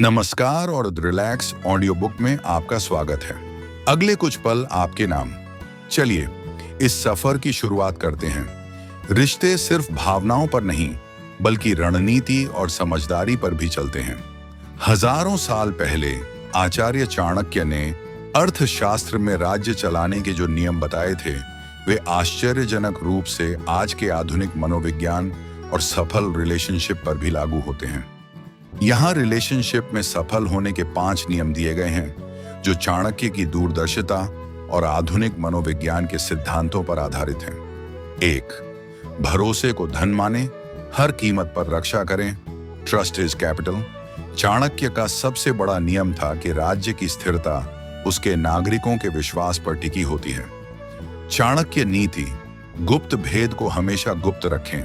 नमस्कार और relax audio book में आपका स्वागत है। अगले कुछ पल आपके नाम। चलिए इस सफर की शुरुआत करते हैं। रिश्ते सिर्फ भावनाओं पर नहीं बल्कि रणनीति और समझदारी पर भी चलते हैं। हजारों साल पहले आचार्य चाणक्य ने अर्थशास्त्र में राज्य चलाने के जो नियम बताए थे वे आश्चर्यजनक रूप से आज के आधुनिक मनोविज्ञान और सफल रिलेशनशिप पर भी लागू होते हैं। यहाँ रिलेशनशिप में सफल होने के 5 नियम दिए गए हैं जो चाणक्य की दूरदर्शिता और आधुनिक मनोविज्ञान के सिद्धांतों पर आधारित हैं। 1. भरोसे को धन माने, हर कीमत पर रक्षा करें। Trust is capital. चाणक्य का सबसे बड़ा नियम था कि राज्य की स्थिरता उसके नागरिकों के विश्वास पर टिकी होती है। चाणक्य नीति, गुप्त भेद को हमेशा गुप्त रखें।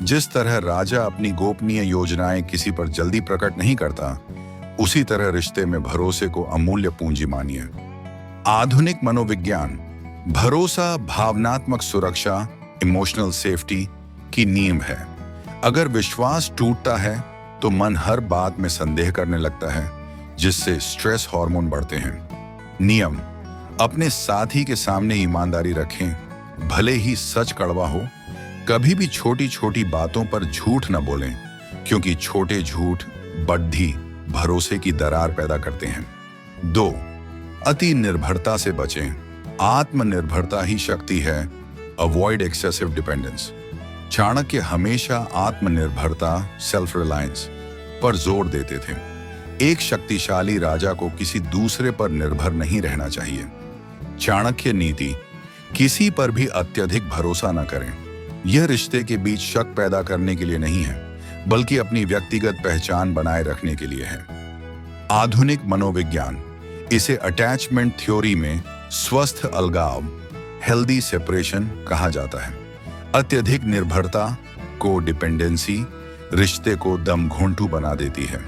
जिस तरह राजा अपनी गोपनीय योजनाएं किसी पर जल्दी प्रकट नहीं करता, उसी तरह रिश्ते में भरोसे को अमूल्य पूंजी मानिए। आधुनिक मनोविज्ञान भरोसा भावनात्मक सुरक्षा, इमोशनल सेफ्टी की नींव है। अगर विश्वास टूटता है तो मन हर बात में संदेह करने लगता है, जिससे स्ट्रेस हार्मोन बढ़ते हैं। नियम, अपने साथी के सामने ईमानदारी रखें, भले ही सच कड़वा हो। कभी भी छोटी छोटी बातों पर झूठ न बोलें, क्योंकि छोटे झूठ बड़ी भरोसे की दरार पैदा करते हैं। 2. अति निर्भरता से बचें। आत्मनिर्भरता ही शक्ति है। Avoid excessive dependence. चाणक्य हमेशा आत्मनिर्भरता, सेल्फ रिलायंस पर जोर देते थे। एक शक्तिशाली राजा को किसी दूसरे पर निर्भर नहीं रहना चाहिए। चाणक्य नीति, किसी पर भी अत्यधिक भरोसा न करें। यह रिश्ते के बीच शक पैदा करने के लिए नहीं है, बल्कि अपनी व्यक्तिगत पहचान बनाए रखने के लिए है। आधुनिक मनोविज्ञान इसे अटैचमेंट थ्योरी में स्वस्थ अलगाव, हेल्दी सेपरेशन कहा जाता है। अत्यधिक निर्भरता को डिपेंडेंसी रिश्ते को दमघोंटू बना देती है।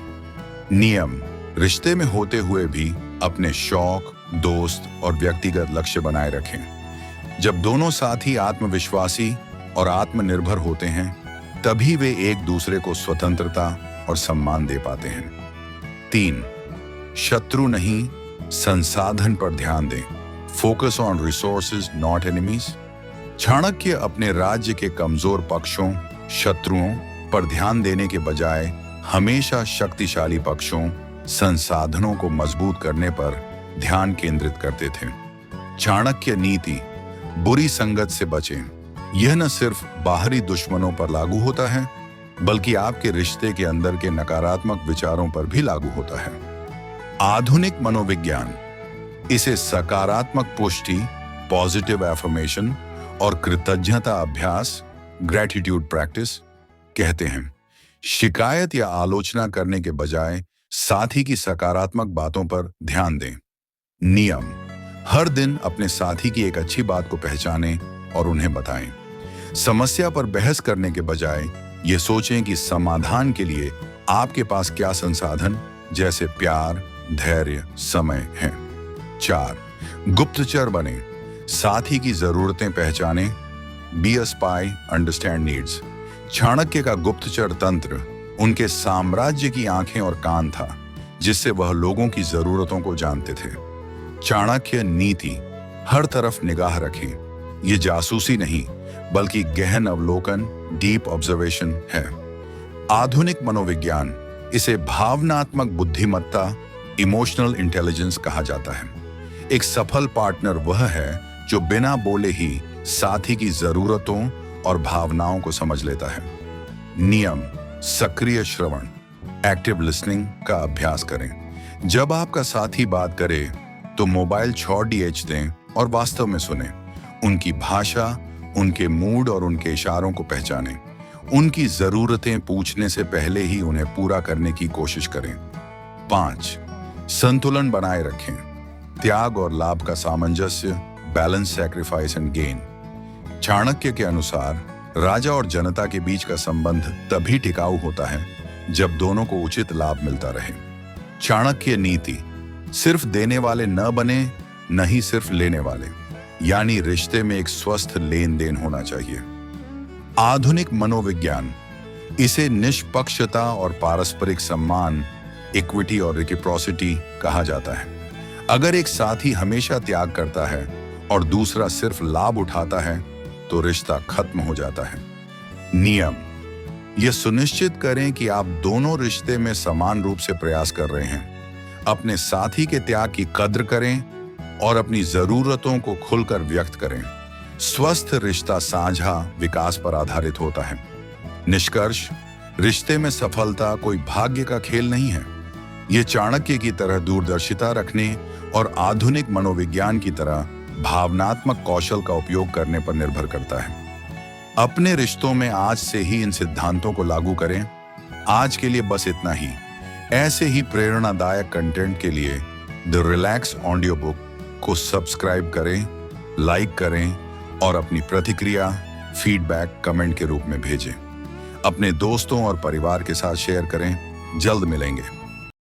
नियम, रिश्ते में होते हुए भी अपने शौक, दोस्त और व्यक्तिगत लक्ष्य बनाए रखें। जब दोनों साथी आत्मविश्वासी और आत्मनिर्भर होते हैं, तभी वे एक दूसरे को स्वतंत्रता और सम्मान दे पाते हैं। 3. शत्रु नहीं, संसाधन पर ध्यान दें। Focus on resources not enemies. Chanakya अपने राज्य के कमजोर पक्षों, शत्रुओं पर ध्यान देने के बजाय हमेशा शक्तिशाली पक्षों, संसाधनों को मजबूत करने पर ध्यान केंद्रित करते थे। चाणक्य नीति, बुरी संगत से बचें। यह न सिर्फ बाहरी दुश्मनों पर लागू होता है, बल्कि आपके रिश्ते के अंदर के नकारात्मक विचारों पर भी लागू होता है। आधुनिक मनोविज्ञान इसे सकारात्मक पुष्टि, पॉजिटिव एफर्मेशन और कृतज्ञता अभ्यास, ग्रैटिट्यूड प्रैक्टिस कहते हैं। शिकायत या आलोचना करने के बजाय साथी की सकारात्मक बातों पर ध्यान दें। नियम, हर दिन अपने साथी की एक अच्छी बात को पहचानें और उन्हें बताएं। समस्या पर बहस करने के बजाय ये सोचें कि समाधान के लिए आपके पास क्या संसाधन जैसे प्यार, धैर्य, समय हैं। 4. गुप्तचर बने। साथी की जरूरतें पहचानें। Be a spy, understand needs. Chanakya का गुप्तचर तंत्र उनके साम्राज्य की आंखें और कान था, जिससे वह लोगों की जरूरतों को जानते थे। चाणक्य नीति, हर तरफ निगाह रखें। ये जासूसी नहीं बल्कि गहन अवलोकन, डीप ऑब्जर्वेशन है। आधुनिक मनोविज्ञान इसे भावनात्मक बुद्धिमत्ता, इमोशनल इंटेलिजेंस कहा जाता है। एक सफल पार्टनर वह है जो बिना बोले ही साथी की जरूरतों और भावनाओं को समझ लेता है। नियम, सक्रिय श्रवण, एक्टिव लिसनिंग का अभ्यास करें। जब आपका साथी बात करे तो मोबाइल छोड़ दें और वास्तव में सुने। उनकी भाषा, उनके मूड और उनके इशारों को पहचानें। उनकी जरूरतें पूछने से पहले ही उन्हें पूरा करने की कोशिश करें। 5. संतुलन बनाए रखें। त्याग और लाभ का सामंजस्य, balance, sacrifice and gain. Chanakya के अनुसार राजा और जनता के बीच का संबंध तभी टिकाऊ होता है जब दोनों को उचित लाभ मिलता रहे। चाणक्य नीति, सिर्फ देने वाले न बने, न ही सिर्फ लेने वाले, यानी रिश्ते में एक स्वस्थ लेन देन होना चाहिए। आधुनिक मनोविज्ञान इसे निष्पक्षता और पारस्परिक सम्मान, इक्विटी और रेसिप्रोसिटी कहा जाता है। अगर एक साथी हमेशा त्याग करता है और दूसरा सिर्फ लाभ उठाता है तो रिश्ता खत्म हो जाता है। नियम: यह सुनिश्चित करें कि आप दोनों रिश्ते में समान रूप से प्रयास कर रहे हैं। अपने साथी के त्याग की कद्र करें और अपनी जरूरतों को खुलकर व्यक्त करें। स्वस्थ रिश्ता साझा विकास पर आधारित होता है। निष्कर्ष: रिश्ते में सफलता कोई भाग्य का खेल नहीं है। यह चाणक्य की तरह दूरदर्शिता रखने और आधुनिक मनोविज्ञान की तरह भावनात्मक कौशल का उपयोग करने पर निर्भर करता है। अपने रिश्तों में आज से ही इन सिद्धांतों को लागू करें। आज के लिए बस इतना ही। ऐसे ही प्रेरणादायक कंटेंट के लिए द रिलैक्स ऑडियो बुक को सब्सक्राइब करें, लाइक करें और अपनी प्रतिक्रिया फीडबैक कमेंट के रूप में भेजें। अपने दोस्तों और परिवार के साथ शेयर करें। जल्द मिलेंगे।